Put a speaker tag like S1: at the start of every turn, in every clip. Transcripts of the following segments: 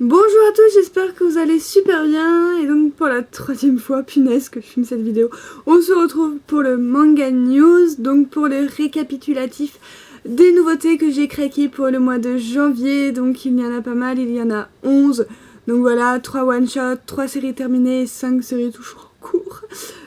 S1: Bonjour à tous, j'espère que vous allez super bien. Et donc pour la troisième fois, punaise que je filme cette vidéo, on se retrouve pour le manga news, donc pour le récapitulatif des nouveautés que j'ai craquées pour le mois de janvier. Donc il y en a pas mal, il y en a 11. Donc voilà, 3 one-shots, 3 séries terminées et 5 séries toujours en cours.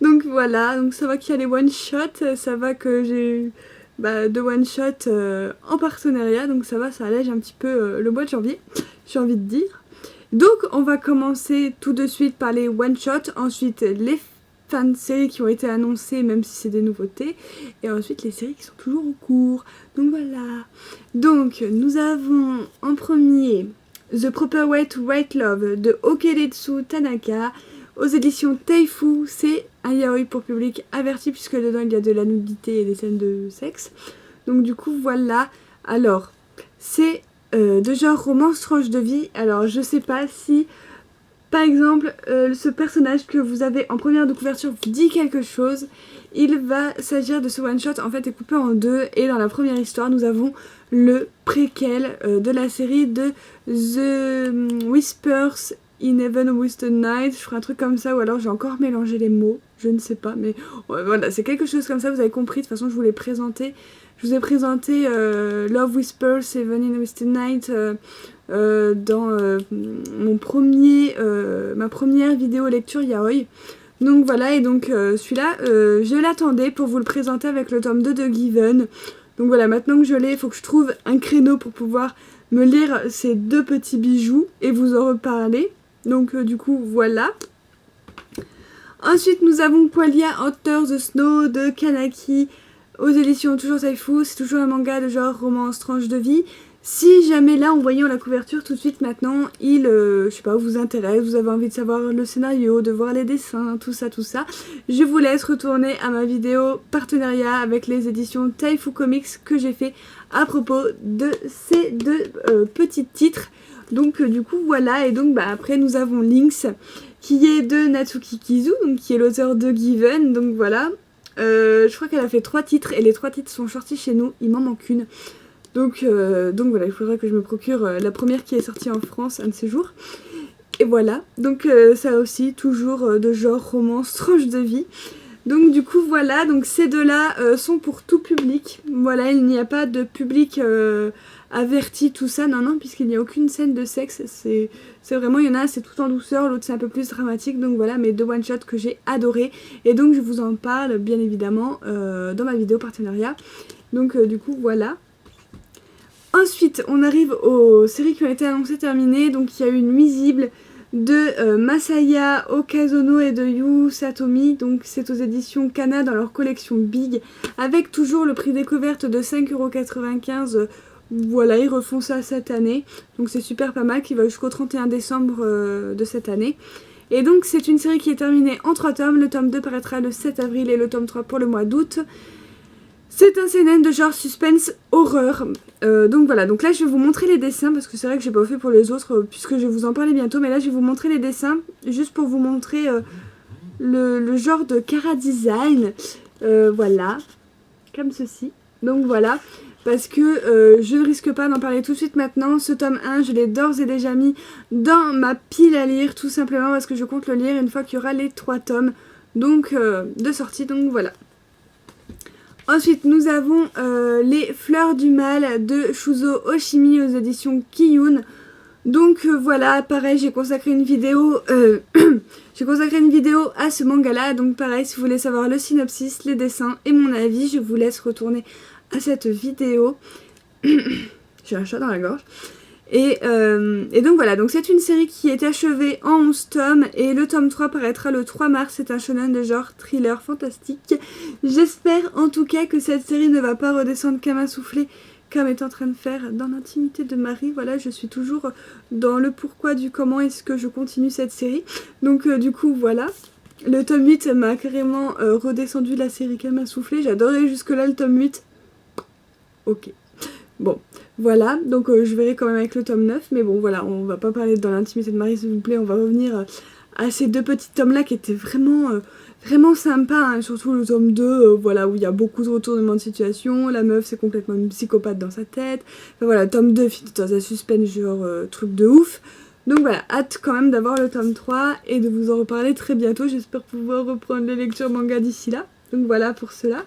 S1: Donc voilà, donc ça va qu'il y a les one-shots, ça va que j'ai eu de one-shots en partenariat, donc ça va, ça allège un petit peu le mois de janvier, j'ai envie de dire. Donc on va commencer tout de suite par les one-shots, ensuite les fan-séries qui ont été annoncées même si c'est des nouveautés, et ensuite les séries qui sont toujours en cours. Donc voilà. Donc nous avons en premier The Proper Way to Write Love de Okeretsu Tanaka aux éditions Taifu. C'est un yaoi pour public averti puisque dedans il y a de la nudité et des scènes de sexe. Donc du coup voilà. Alors c'est de genre romance tranche de vie. Alors je sais pas si par exemple ce personnage que vous avez en première de couverture vous dit quelque chose. Il va s'agir de ce one shot en fait est coupé en deux, et dans la première histoire nous avons le préquel de la série de The Whispers in Heaven with the Night, je ferai un truc comme ça, ou alors j'ai encore mélangé les mots, je ne sais pas, mais ouais, voilà, c'est quelque chose comme ça, vous avez compris. De toute façon je vous l'ai présenté. Je vous ai présenté Love Whispers, Heaven in with the Night dans ma première vidéo lecture yaoi. Donc voilà, et donc celui-là, je l'attendais pour vous le présenter avec le tome 2 de Given. Donc voilà, maintenant que je l'ai, il faut que je trouve un créneau pour pouvoir me lire ces deux petits bijoux et vous en reparler. Donc du coup, voilà. Ensuite, nous avons Qualia Hunter the Snow de Kanaki aux éditions toujours Taifu. C'est toujours un manga de genre romance tranche de vie. Si jamais là, en voyant la couverture tout de suite maintenant, je sais pas, vous intéresse, vous avez envie de savoir le scénario, de voir les dessins, tout ça, je vous laisse retourner à ma vidéo partenariat avec les éditions Taifu Comics que j'ai fait à propos de ces deux petits titres. Donc du coup voilà, et donc après nous avons Lynx qui est de Natsuki Kizu, donc qui est l'auteur de Given, donc voilà. Je crois qu'elle a fait 3 titres et les 3 titres sont sortis chez nous, il m'en manque une. Donc voilà, il faudrait que je me procure la première qui est sortie en France un de ces jours. Et voilà, donc ça aussi, toujours de genre romance, tranche de vie. Donc du coup voilà, donc ces deux-là sont pour tout public. Voilà, il n'y a pas de public averti, tout ça, non, puisqu'il n'y a aucune scène de sexe. C'est vraiment, il y en a, c'est tout en douceur, l'autre c'est un peu plus dramatique. Donc voilà, mes deux one-shots que j'ai adorés. Et donc je vous en parle bien évidemment dans ma vidéo partenariat. Donc du coup voilà. Ensuite, on arrive aux séries qui ont été annoncées terminées. Donc, il y a eu Nuisible de Masaya Okazono et de Yu Satomi. Donc, c'est aux éditions Kana dans leur collection Big, avec toujours le prix découverte de 5,95 €. Voilà, ils refont ça cette année. Donc, c'est super pas mal, qui va jusqu'au 31 décembre de cette année. Et donc, c'est une série qui est terminée en 3 tomes. Le tome 2 paraîtra le 7 avril et le tome 3 pour le mois d'août. C'est un seinen de genre suspense horreur. Donc voilà, donc là je vais vous montrer les dessins parce que c'est vrai que j'ai pas fait pour les autres puisque je vais vous en parler bientôt, mais là je vais vous montrer les dessins juste pour vous montrer le genre de chara design. Voilà, comme ceci. Donc voilà, parce que je ne risque pas d'en parler tout de suite maintenant. Ce tome 1, je l'ai d'ores et déjà mis dans ma pile à lire, tout simplement parce que je compte le lire une fois qu'il y aura les 3 tomes donc, de sortie, donc voilà. Ensuite, nous avons Les Fleurs du Mal de Shuzo Oshimi aux éditions Kiyun. Donc voilà, pareil, j'ai consacré une vidéo à ce manga-là. Donc pareil, si vous voulez savoir le synopsis, les dessins et mon avis, je vous laisse retourner à cette vidéo. J'ai un chat dans la gorge. Et donc voilà, donc c'est une série qui est achevée en 11 tomes et le tome 3 paraîtra le 3 mars, c'est un shonen de genre thriller fantastique. J'espère en tout cas que cette série ne va pas redescendre comme un soufflé comme est en train de faire dans l'intimité de Marie. Voilà, je suis toujours dans le pourquoi du comment est-ce que je continue cette série. Donc du coup voilà, le tome 8 m'a carrément redescendu la série comme un soufflé, j'adorais jusque là le tome 8. Ok. Bon, voilà, donc je verrai quand même avec le tome 9, mais bon voilà, on va pas parler dans l'intimité de Marie s'il vous plaît, on va revenir à ces deux petits tomes là qui étaient vraiment, vraiment sympas, hein, surtout le tome 2, voilà, où il y a beaucoup de retournements de situation, la meuf c'est complètement une psychopathe dans sa tête, enfin voilà, tome 2 finit dans un suspense genre truc de ouf, Donc voilà, hâte quand même d'avoir le tome 3 et de vous en reparler très bientôt. J'espère pouvoir reprendre les lectures manga d'ici là. Donc voilà pour cela.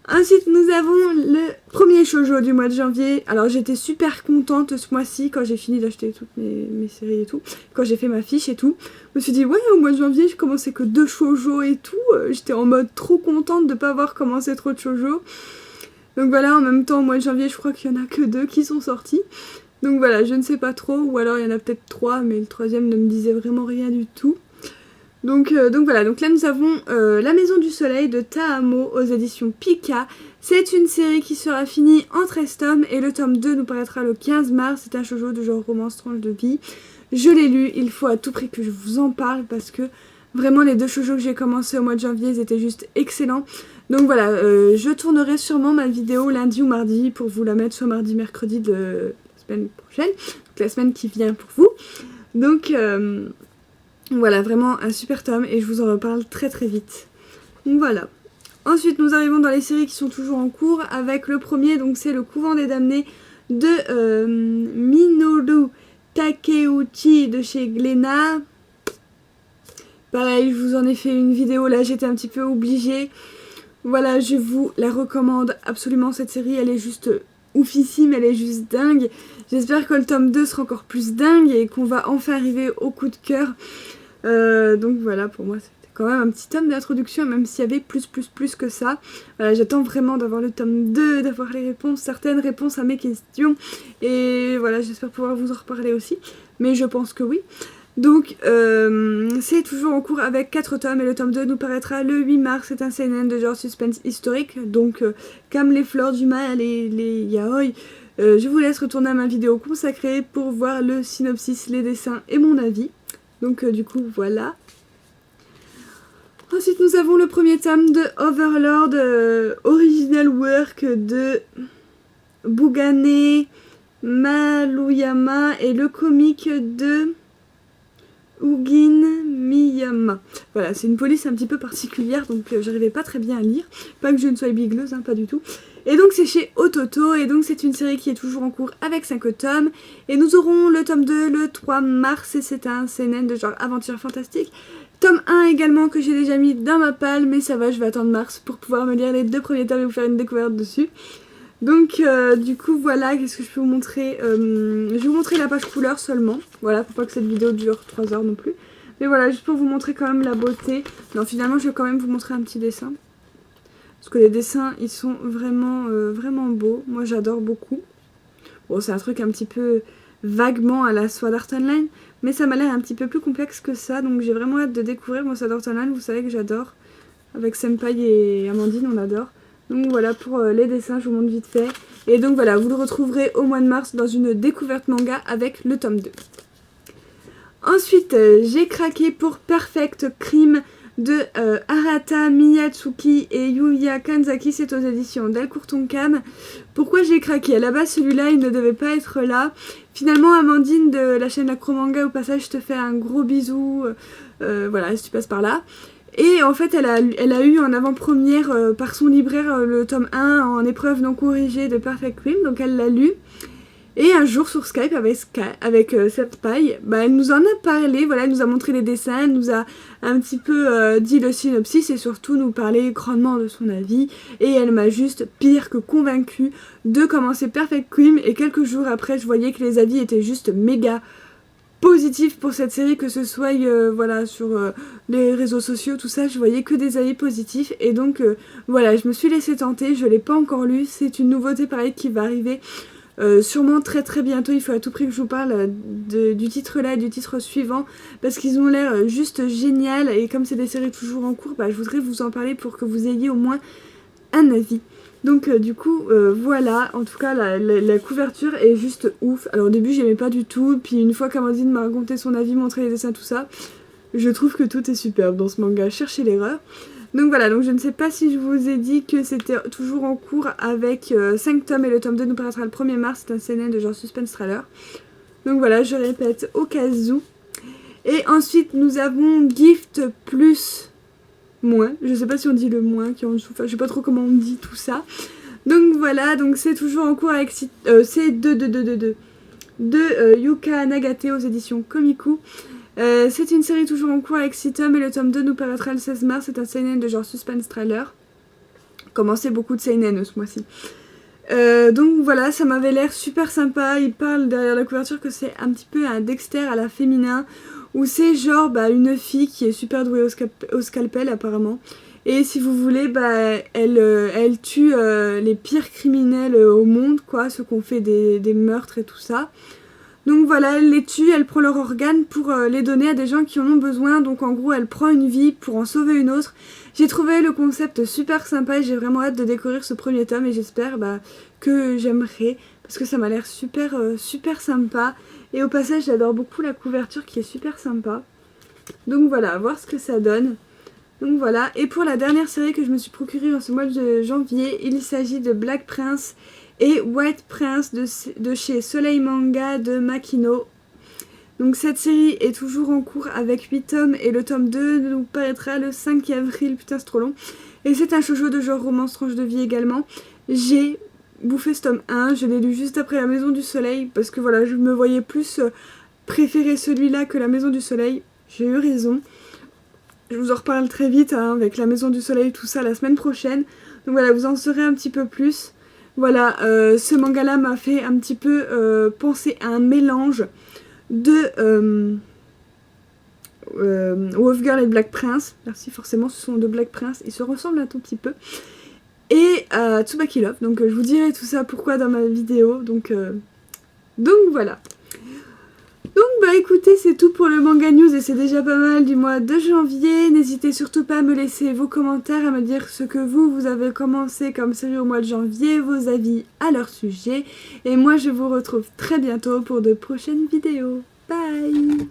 S1: Ensuite, nous avons le premier shoujo du mois de janvier. Alors, j'étais super contente ce mois-ci quand j'ai fini d'acheter toutes mes séries et tout. Quand j'ai fait ma fiche et tout. Je me suis dit, ouais, au mois de janvier, je commençais que 2 shoujo et tout. J'étais en mode trop contente de ne pas avoir commencé trop de shoujo. Donc voilà, en même temps, au mois de janvier, je crois qu'il n'y en a que 2 qui sont sortis. Donc voilà, je ne sais pas trop. Ou alors, il y en a peut-être 3, mais le troisième ne me disait vraiment rien du tout. Donc voilà, donc là nous avons La Maison du Soleil de Taamo aux éditions Pika. C'est une série qui sera finie en 13 tomes et le tome 2 nous paraîtra le 15 mars. C'est un shoujo de genre romance tranche de vie. Je l'ai lu, il faut à tout prix que je vous en parle parce que vraiment les 2 shoujos que j'ai commencé au mois de janvier, ils étaient juste excellents. Donc voilà, je tournerai sûrement ma vidéo lundi ou mardi pour vous la mettre soit mardi, mercredi de la semaine prochaine, donc la semaine qui vient pour vous. Donc voilà, vraiment un super tome et je vous en reparle très très vite. Donc voilà. Ensuite, nous arrivons dans les séries qui sont toujours en cours avec le premier, donc c'est Le Couvent des Damnés de Minoru Takeuchi de chez Glénat. Pareil, je vous en ai fait une vidéo, là j'étais un petit peu obligée. Voilà, je vous la recommande absolument cette série, elle est juste oufissime, elle est juste dingue. J'espère que le tome 2 sera encore plus dingue et qu'on va enfin arriver au coup de cœur. Donc voilà, pour moi c'était quand même un petit tome d'introduction, même s'il y avait plus que ça. Voilà, j'attends vraiment d'avoir le tome 2, d'avoir les réponses, certaines réponses à mes questions. Et voilà, j'espère pouvoir vous en reparler aussi, mais je pense que oui. Donc c'est toujours en cours avec 4 tomes et le tome 2 nous paraîtra le 8 mars. C'est un seinen de genre suspense historique, donc comme les fleurs du mal et les yaoi. Je vous laisse retourner à ma vidéo consacrée pour voir le synopsis, les dessins et mon avis. Donc du coup voilà. Ensuite nous avons le premier tome de Overlord, original work de Bugane Maruyama et le comique de Ugin Miyama. Voilà, c'est une police un petit peu particulière, donc j'arrivais pas très bien à lire. Pas que je ne sois bigleuse, hein, pas du tout. Et donc c'est chez Ototo, et donc c'est une série qui est toujours en cours avec 5 tomes. Et nous aurons le tome 2 le 3 mars, et c'est un seinen de genre aventure fantastique. Tome 1 également que j'ai déjà mis dans ma palle, mais ça va, je vais attendre mars pour pouvoir me lire les 2 premiers tomes et vous faire une découverte dessus. Donc du coup voilà, qu'est-ce que je peux vous montrer, je vais vous montrer la page couleur seulement, voilà, pour pas que cette vidéo dure 3 heures non plus. Mais voilà, juste pour vous montrer quand même la beauté. Non, finalement je vais quand même vous montrer un petit dessin. Parce que les dessins, ils sont vraiment, vraiment beaux. Moi j'adore beaucoup. Bon, c'est un truc un petit peu vaguement à la Sword Art Online, mais ça m'a l'air un petit peu plus complexe que ça. Donc j'ai vraiment hâte de découvrir mon Sword Art Online, vous savez que j'adore. Avec Senpai et Amandine, on adore. Donc voilà pour les dessins, je vous montre vite fait. Et donc voilà, vous le retrouverez au mois de mars dans une découverte manga avec le tome 2. Ensuite, j'ai craqué pour Perfect Crime de Arata Miyatsuki et Yuya Kanzaki, c'est aux éditions Delcourt Tonkam. Pourquoi j'ai craqué? À la base, celui-là, il ne devait pas être là. Finalement, Amandine de la chaîne Acromanga, au passage, je te fais un gros bisou. Voilà, si tu passes par là. Et en fait, elle a eu en avant-première par son libraire le tome 1 en épreuve non corrigée de Perfect Crime, donc elle l'a lu. Et un jour sur Skype avec cette paille, bah, elle nous en a parlé, voilà, elle nous a montré les dessins, elle nous a un petit peu dit le synopsis et surtout nous parlé grandement de son avis. Et elle m'a juste pire que convaincue de commencer Perfect Crime et quelques jours après je voyais que les avis étaient juste méga positif pour cette série, que ce soit voilà, sur les réseaux sociaux, tout ça, je voyais que des avis positifs et donc voilà, je me suis laissée tenter, je l'ai pas encore lu, c'est une nouveauté pareil qui va arriver sûrement très très bientôt. Il faut à tout prix que je vous parle du titre là et du titre suivant parce qu'ils ont l'air juste génial et comme c'est des séries toujours en cours, bah, je voudrais vous en parler pour que vous ayez au moins un avis. Donc du coup voilà, en tout cas la couverture est juste ouf. Alors au début j'aimais pas du tout, puis une fois qu'Amandine m'a raconté son avis, montré les dessins, tout ça, je trouve que tout est superbe dans ce manga, cherchez l'erreur. Donc voilà, donc je ne sais pas si je vous ai dit que c'était toujours en cours avec 5 tomes et le tome 2 nous paraîtra le 1er mars, c'est un seinen de genre suspense thriller. Donc voilà, je répète au cas où. Et ensuite nous avons Gift plus moins, je sais pas si on dit le moins qui est en dessous, enfin je sais pas trop comment on dit tout ça. Donc voilà, donc c'est toujours en cours avec c'est 2. de Yuka Nagate aux éditions Komiku. C'est une série toujours en cours avec 6 tomes et le tome 2 nous paraîtra le 16 mars. C'est un seinen de genre suspense thriller. Commencé beaucoup de seinen ce mois-ci. Donc voilà, ça m'avait l'air super sympa. Il parle derrière la couverture que c'est un petit peu un Dexter à la féminin, où c'est genre une fille qui est super douée au scalpel apparemment. Et si vous voulez, elle tue les pires criminels au monde, quoi, ceux qui ont fait des meurtres et tout ça. Donc voilà, elle les tue, elle prend leurs organes pour les donner à des gens qui en ont besoin. Donc en gros, elle prend une vie pour en sauver une autre. J'ai trouvé le concept super sympa et j'ai vraiment hâte de découvrir ce premier tome. Et j'espère que j'aimerai, parce que ça m'a l'air super, super sympa. Et au passage, j'adore beaucoup la couverture qui est super sympa. Donc voilà, à voir ce que ça donne. Donc voilà, et pour la dernière série que je me suis procurée en ce mois de janvier, il s'agit de Black Prince et White Prince de chez Soleil Manga de Makino. Donc cette série est toujours en cours avec 8 tomes et le tome 2 nous paraîtra le 5 avril, putain c'est trop long. Et c'est un shoujo de genre romance tranche de vie également. J'ai bouffé ce tome 1, je l'ai lu juste après La Maison du Soleil parce que voilà, je me voyais plus préférer celui-là que La Maison du Soleil. J'ai eu raison. Je vous en reparle très vite avec La Maison du Soleil, tout ça la semaine prochaine. Donc voilà, vous en saurez un petit peu plus. Voilà, ce manga-là m'a fait un petit peu penser à un mélange de Wolf Girl et Black Prince. Merci, forcément, ce sont deux Black Prince. Ils se ressemblent un tout petit peu. Et Tsubaki Love. Donc je vous dirai tout ça pourquoi dans ma vidéo. Donc voilà. Donc écoutez, c'est tout pour le manga news et c'est déjà pas mal du mois de janvier. N'hésitez surtout pas à me laisser vos commentaires, à me dire ce que vous avez commencé comme série au mois de janvier, vos avis à leur sujet. Et moi je vous retrouve très bientôt pour de prochaines vidéos. Bye!